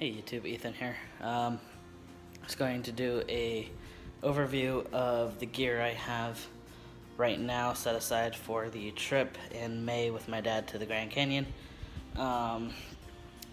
Hey YouTube, Ethan here. I was going to do a overview of the gear I have right now set aside for the trip in May with my dad to the Grand Canyon. There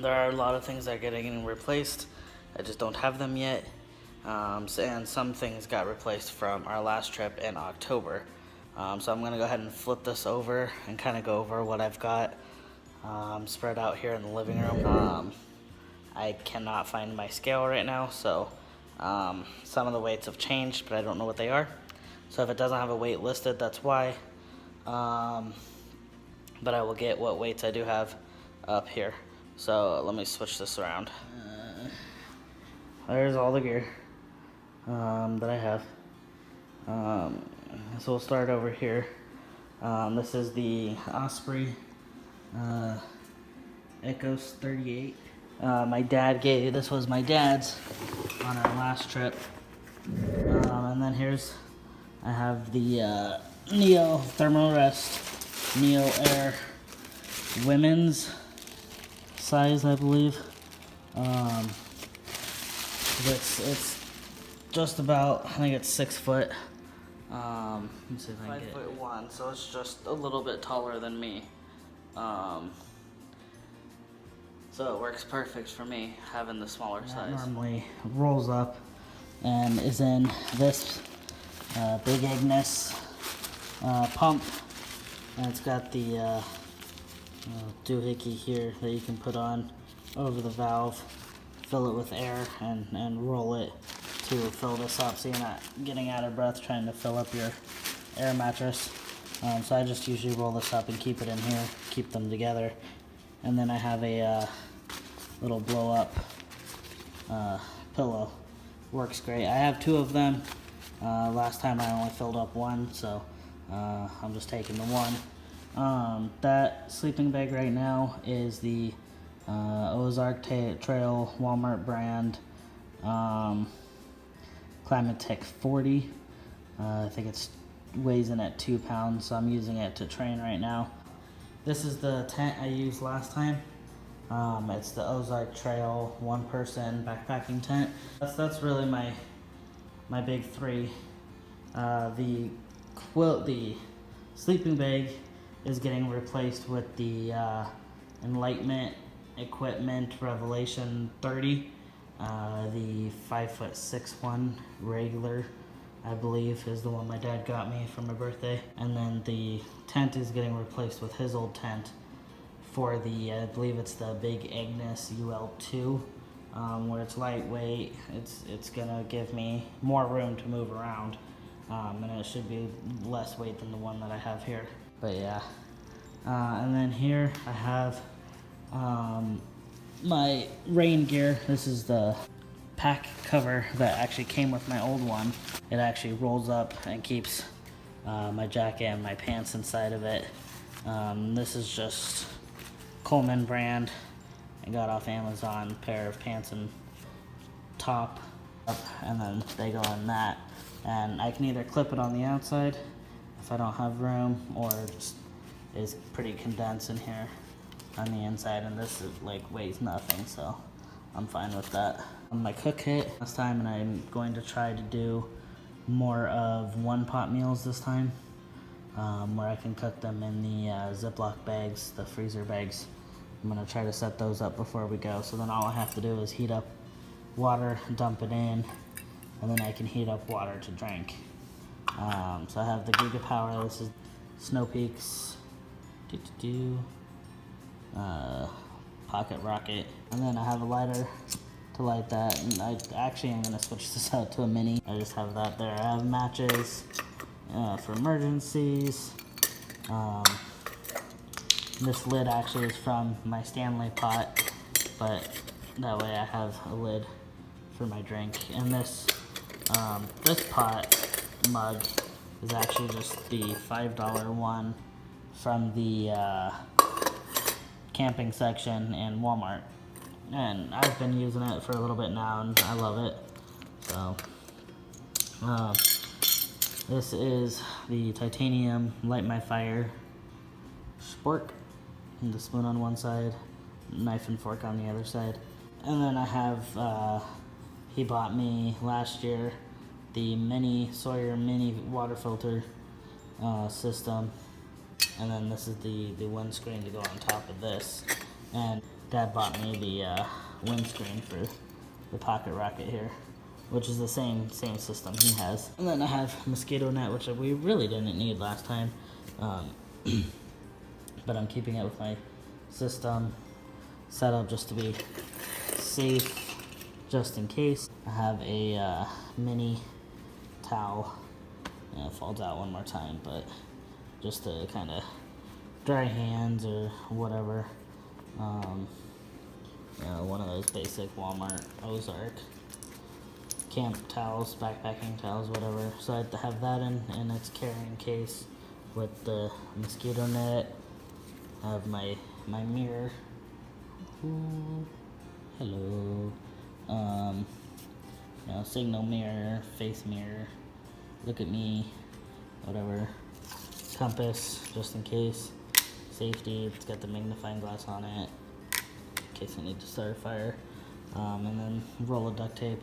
are a lot of things that are getting replaced. I just don't have them yet. And some things got replaced from our last trip in October. So I'm going to go ahead and flip this over and kind of go over what I've got spread out here in the living room. I cannot find my scale right now, so some of the weights have changed, but I don't know what they are. So if it doesn't have a weight listed, that's why. But I will get what weights I do have up here. So let me switch this around. There's all the gear that I have. So we'll start over here. This is the Osprey Ecos 38. This was my dad's on our last trip. And then I have the Neo Thermal Rest Neo Air women's size, I believe. It's just about, I think it's 6 foot. Let me see if I can get it. 5'1", so it's just a little bit taller than me. So it works perfect for me, having the smaller size. Normally rolls up and is in this big Ignis pump. And it's got the doohickey here that you can put on over the valve, fill it with air, and roll it to fill this up so you're not getting out of breath trying to fill up your air mattress. So I just usually roll this up and keep it in here, keep them together. And then I have a little blow up pillow. Works great. I have 2 of them. Last time I only filled up 1, so I'm just taking the 1. That sleeping bag right now is the Ozark Trail Walmart brand Climatech 40. I think it weighs in at 2 pounds, so I'm using it to train right now. This is the tent I used last time. It's the Ozark Trail 1-person backpacking tent. That's really my big 3. The sleeping bag is getting replaced with the Enlightenment Equipment Revelation 30. The 5'6" one regular, I believe, is the one my dad got me for my birthday. And then the tent is getting replaced with his old tent for the, I believe it's the big Ignis UL2, where it's lightweight. It's gonna give me more room to move around, and it should be less weight than the one that I have here. But yeah, and then here I have my rain gear. This is the pack cover that actually came with my old one. It actually rolls up and keeps my jacket and my pants inside of it. This is just Coleman brand. I got off Amazon, a pair of pants and top, and then they go in that. And I can either clip it on the outside if I don't have room, or it just is pretty condensed in here on the inside, and this is weighs nothing, so I'm fine with that. My cook kit last time, and I'm going to try to do more of 1-pot meals this time, where I can cook them in the Ziploc bags, the freezer bags. I'm gonna try to set those up before we go, so then all I have to do is heat up water, dump it in, and then I can heat up water to drink. So I have the Giga Power. This is Snow Peaks Pocket Rocket, and then I have a lighter to light that, and I'm gonna switch this out to a mini. I just have that there. I have matches for emergencies. This lid actually is from my Stanley pot, but that way I have a lid for my drink. And this pot mug is actually just the $5 one from the camping section in Walmart, and I've been using it for a little bit now, and I love it. So this is the titanium Light My Fire spork, and the spoon on one side, knife and fork on the other side. And then I have, he bought me last year the Sawyer mini water filter system. And then this is the windscreen to go on top of this. And Dad bought me the windscreen for the pocket rocket here, which is the same system he has. And then I have mosquito net, which we really didn't need last time. But I'm keeping it with my system set up just to be safe, just in case. I have a mini towel. It falls out one more time, but just to kind of dry hands or whatever. One of those basic Walmart Ozark camp towels, backpacking towels, whatever. So I have that in its carrying case with the mosquito net. I have my mirror. Ooh, hello. Signal mirror, face mirror. Look at me, whatever. Compass, just in case. Safety, it's got the magnifying glass on it, in case I need to start a fire. And then roll of duct tape,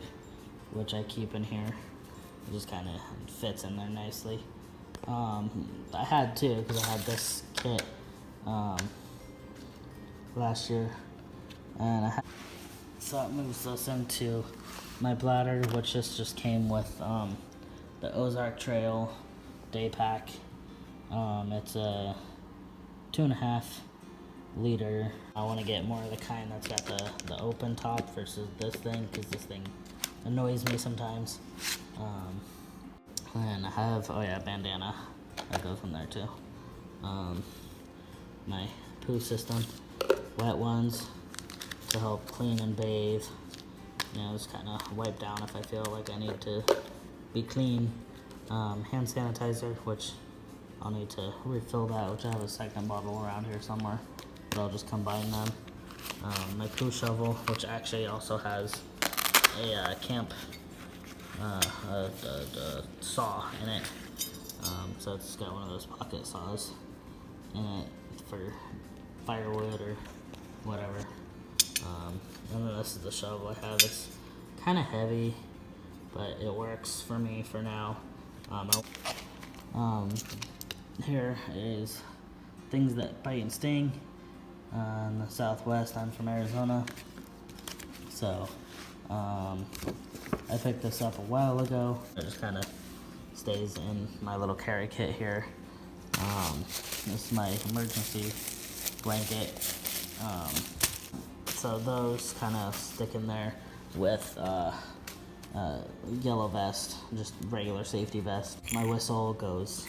which I keep in here. It just kind of fits in there nicely. I had two, because I had this kit last year. And so that moves us into my bladder, which just came with the Ozark Trail day pack. It's a 2.5 liter. I want to get more of the kind that's got the open top versus this thing, because this thing annoys me sometimes. And I have, bandana. That goes in there too. My poo system, wet ones to help clean and bathe. Just kind of wipe down if I feel like I need to be clean. Hand sanitizer, which I'll need to refill that, which I have a second bottle around here somewhere, but I'll just combine them. My poo shovel, which actually also has a camp saw in it. So it's got one of those pocket saws in it for firewood or whatever. And then this is the shovel I have. It's kind of heavy, but it works for me for now. Here is things that bite and sting. In the Southwest, I'm from Arizona, so I picked this up a while ago. It just kind of stays in my little carry kit here. This is my emergency blanket. So those kind of stick in there with yellow vest, just regular safety vest. My whistle goes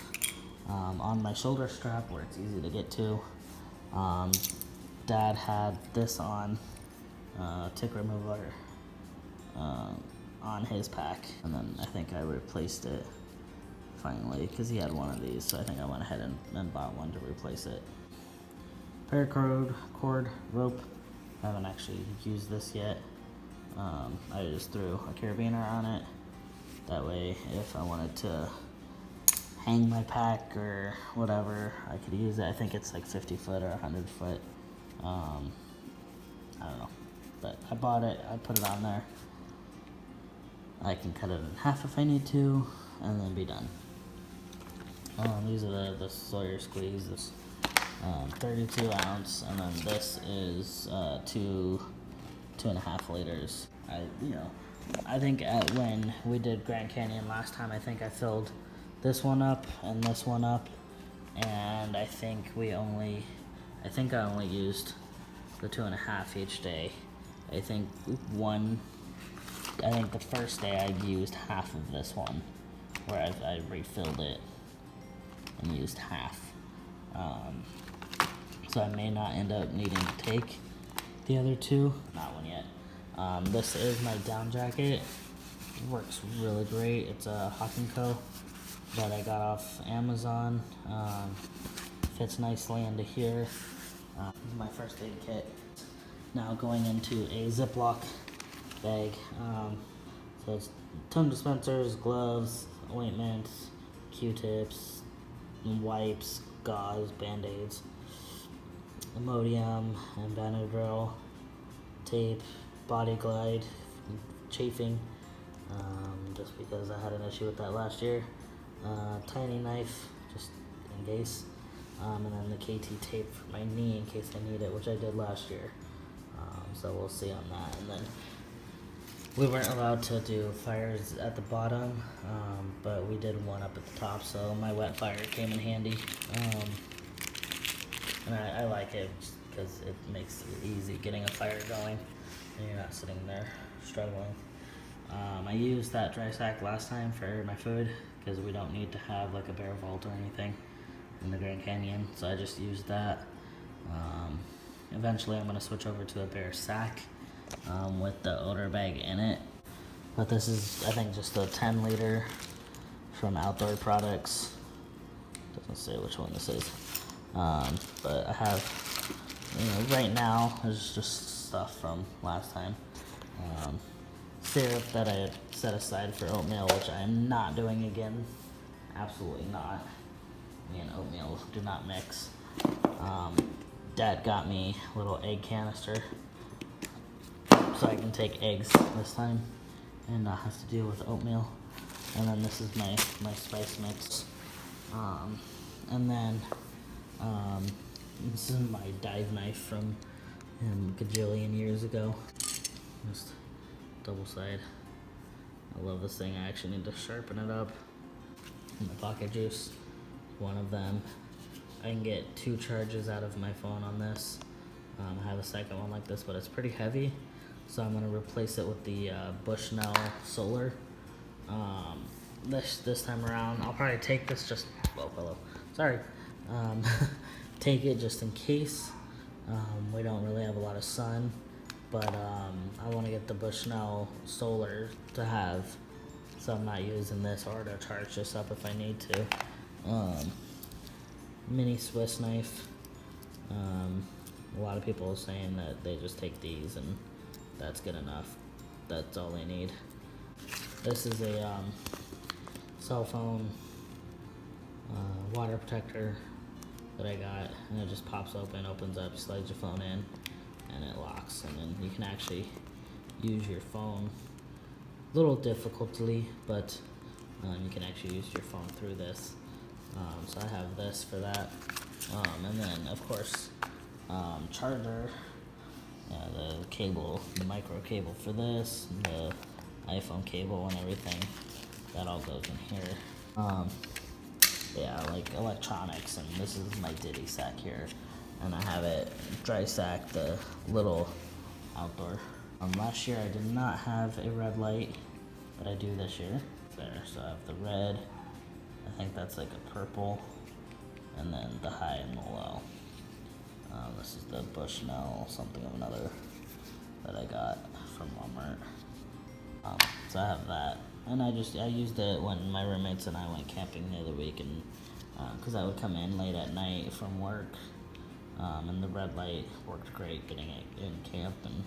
on my shoulder strap where it's easy to get to. Dad had this on, tick remover, on his pack, and then I think I replaced it finally because he had one of these, so I think I went ahead and bought one to replace it. Paracord cord rope. I haven't actually used this yet. I just threw a carabiner on it. That way, if I wanted to hang my pack or whatever, I could use it. I think it's like 50 foot or 100 foot. I don't know. But I bought it, I put it on there. I can cut it in half if I need to, and then be done. These are the Sawyer squeeze. This 32 ounce, and then this is 2.5 liters. I think when we did Grand Canyon last time, I think I filled this one up and this one up, and I think I only used the 2.5 each day. I think the first day I used half of this one, where I refilled it and used half. So I may not end up needing to take the other two. Not one yet. This is my down jacket. It works really great. It's a Hawk & Co. that I got off Amazon. Fits nicely into here. This is my first aid kit. Now going into a Ziploc bag. So it's tongue dispensers, gloves, ointments, Q-tips, wipes, gauze, Band-Aids, Imodium and Benadryl, tape, body glide chafing, just because I had an issue with that last year. Tiny knife, just in case. And then the KT tape for my knee in case I need it, which I did last year. So we'll see on that. And then we weren't allowed to do fires at the bottom, but we did one up at the top, so my wet fire came in handy. And I like it because it makes it easy getting a fire going and you're not sitting there struggling. I used that dry sack last time for my food because we don't need to have like a bear vault or anything in the Grand Canyon, so I just used that. Eventually I'm going to switch over to a bear sack with the odor bag in it, but this is I think just a 10 liter from Outdoor Products. Doesn't say which one this is, but I have, right now there's just stuff from last time. Syrup that I had set aside for oatmeal, which I am not doing again. Absolutely not. Me and oatmeal do not mix. Dad got me a little egg canister so I can take eggs this time and not have to deal with oatmeal. And then this is my spice mix. And then this is my dive knife from a gajillion years ago. Just double side. I love this thing. I actually need to sharpen it up. And the pocket juice, one of them. I can get 2 charges out of my phone on this. I have a second one like this, but it's pretty heavy, so I'm gonna replace it with the Bushnell Solar. This time around, I'll probably take this just. Oh, hello. Sorry. Take it just in case. We don't really have a lot of sun, but I want to get the Bushnell Solar to have, so I'm not using this, or to charge this up if I need to. Mini Swiss knife. A lot of people are saying that they just take these and that's good enough. That's all they need. This is a cell phone water protector that I got, and it just pops open, opens up, slides your phone in, and it locks, and then you can actually use your phone. A little difficultly, but you can actually use your phone through this. So I have this for that, and then of course charger, the cable, the micro cable for this, the iPhone cable and everything, that all goes in here. Yeah, like electronics, and this is my Diddy sack here, and I have it dry sack, the little outdoor. Last year I did not have a red light, but I do this year. There, so I have the red, I think that's like a purple, and then the high and the low. This is the Bushnell something of another that I got from Walmart. So I have that, and I used it when my roommates and I went camping the other week, and because I would come in late at night from work, and the red light worked great getting it in camp and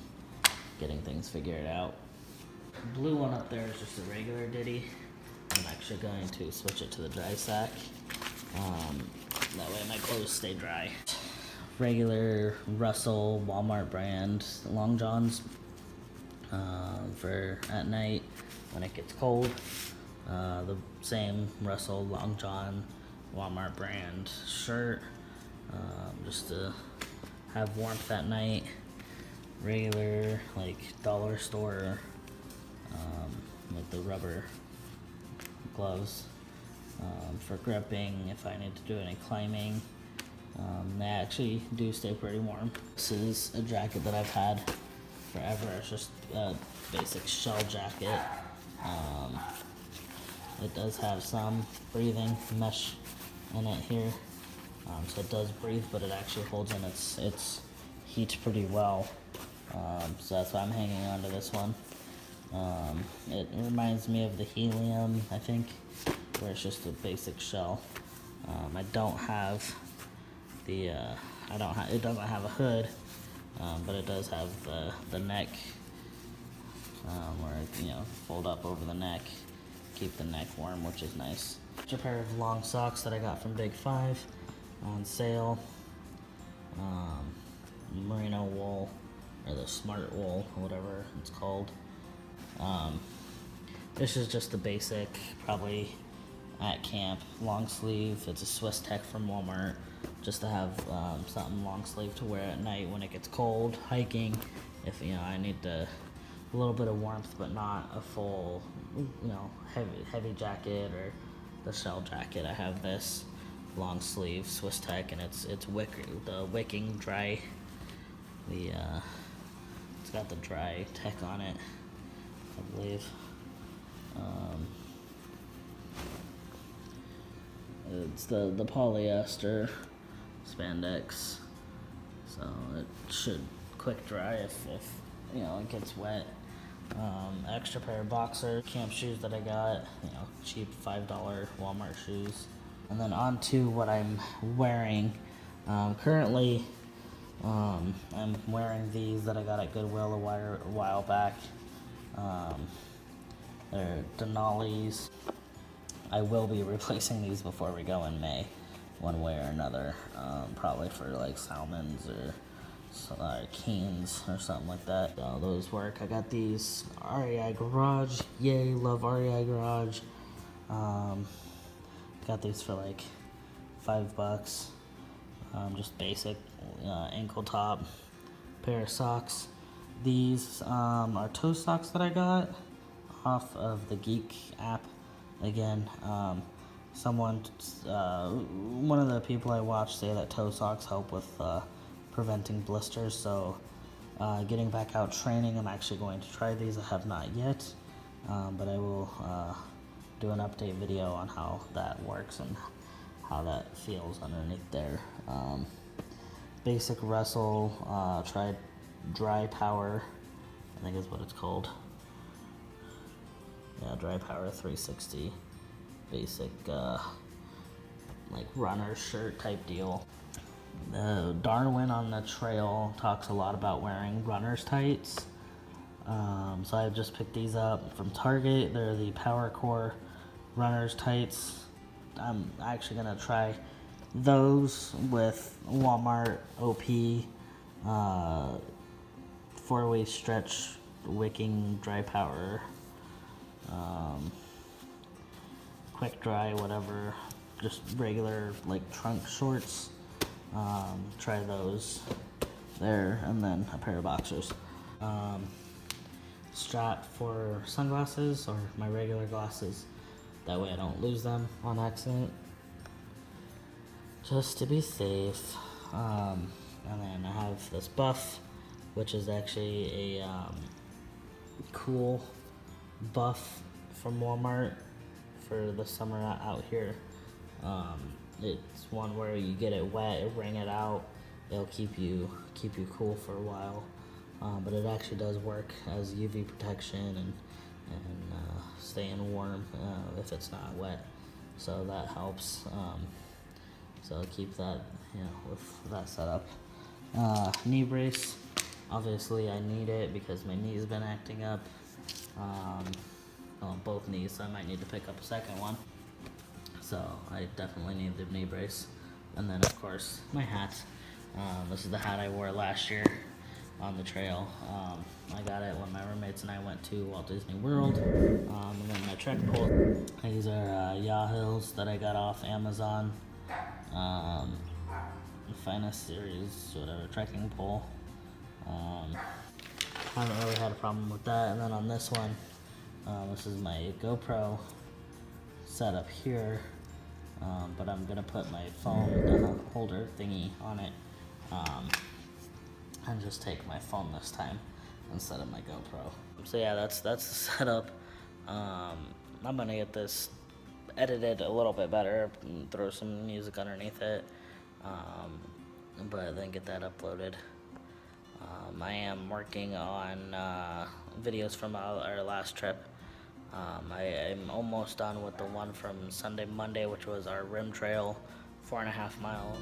getting things figured out. The blue one up there is just a regular Diddy. I'm actually going to switch it to the dry sack. That way my clothes stay dry. Regular Russell Walmart brand long johns for at night when it gets cold. The same Russell long john Walmart brand shirt, just to have warmth at night. Regular like dollar store with the rubber gloves for gripping if I need to do any climbing. They actually do stay pretty warm. This is a jacket that I've had forever. It's just a basic shell jacket. It does have some breathing mesh in it here, so it does breathe, but it actually holds in its heat pretty well. So that's why I'm hanging on to this one. It reminds me of the Helium, I think, where it's just a basic shell. I don't have the it doesn't have a hood, but it does have the neck, where it, fold up over the neck, keep the neck warm, which is nice. A pair of long socks that I got from Big 5 on sale. Merino wool or the smart wool, whatever it's called. This is just the basic, probably at camp, long sleeve. It's a Swiss Tech from Walmart, just to have something long sleeve to wear at night when it gets cold, hiking. If I need a little bit of warmth, but not a full, heavy jacket or the shell jacket. I have this long sleeve Swiss Tech, and it's the wicking dry. It's got the dry tech on it, I believe. It's the polyester spandex, so it should quick dry if it gets wet. Extra pair of boxer camp shoes that I got, cheap $5 Walmart shoes. And then on to what I'm wearing. Currently, I'm wearing these that I got at Goodwill a while back. They're Denali's. I will be replacing these before we go in May, one way or another. Probably for like Salmons or Keens or something like that. So those work. I got these REI Garage. Yay, love REI Garage. Got these for like $5. Just basic ankle top pair of socks. These are toe socks that I got off of the Geek app. Again, one of the people I watched say that toe socks help with preventing blisters. So getting back out training, I'm actually going to try these. I have not yet, but I will do an update video on how that works and how that feels underneath there. Basic Wrestle, tried Dry Power, I think is what it's called. Yeah, Dry Power 360, basic like runner shirt type deal. Darwin on the trail talks a lot about wearing runner's tights. So I just picked these up from Target. They're the Power Core runner's tights. I'm actually gonna try those with Walmart OP 4-way stretch wicking dry power, quick dry, whatever, just regular like trunk shorts. Try those there, and then a pair of boxers. Strap for sunglasses or my regular glasses, that way I don't lose them on accident, just to be safe. And then I have this buff, which is actually a cool buff from Walmart for the summer out here. It's one where you get it wet, wring it out, it'll keep you cool for a while. But it actually does work as UV protection and staying warm if it's not wet, so that helps. So keep that, with that setup. Knee brace, obviously I need it because my knee's been acting up. Both knees, so I might need to pick up a second one. So I definitely need the knee brace. And then of course my hat. This is the hat I wore last year on the trail. I got it when my roommates and I went to Walt Disney World. And then my trek pole. These are Yahills that I got off Amazon. Finest series, whatever, trekking pole. Haven't really had a problem with that. And then on this one, this is my GoPro setup here, but I'm gonna put my phone holder thingy on it, and just take my phone this time instead of my GoPro. So yeah, that's the setup. I'm gonna get this edited a little bit better, and throw some music underneath it, but then get that uploaded. I am working on videos from our last trip. I'm almost done with the one from Sunday, Monday, which was our rim trail, 4.5 miles.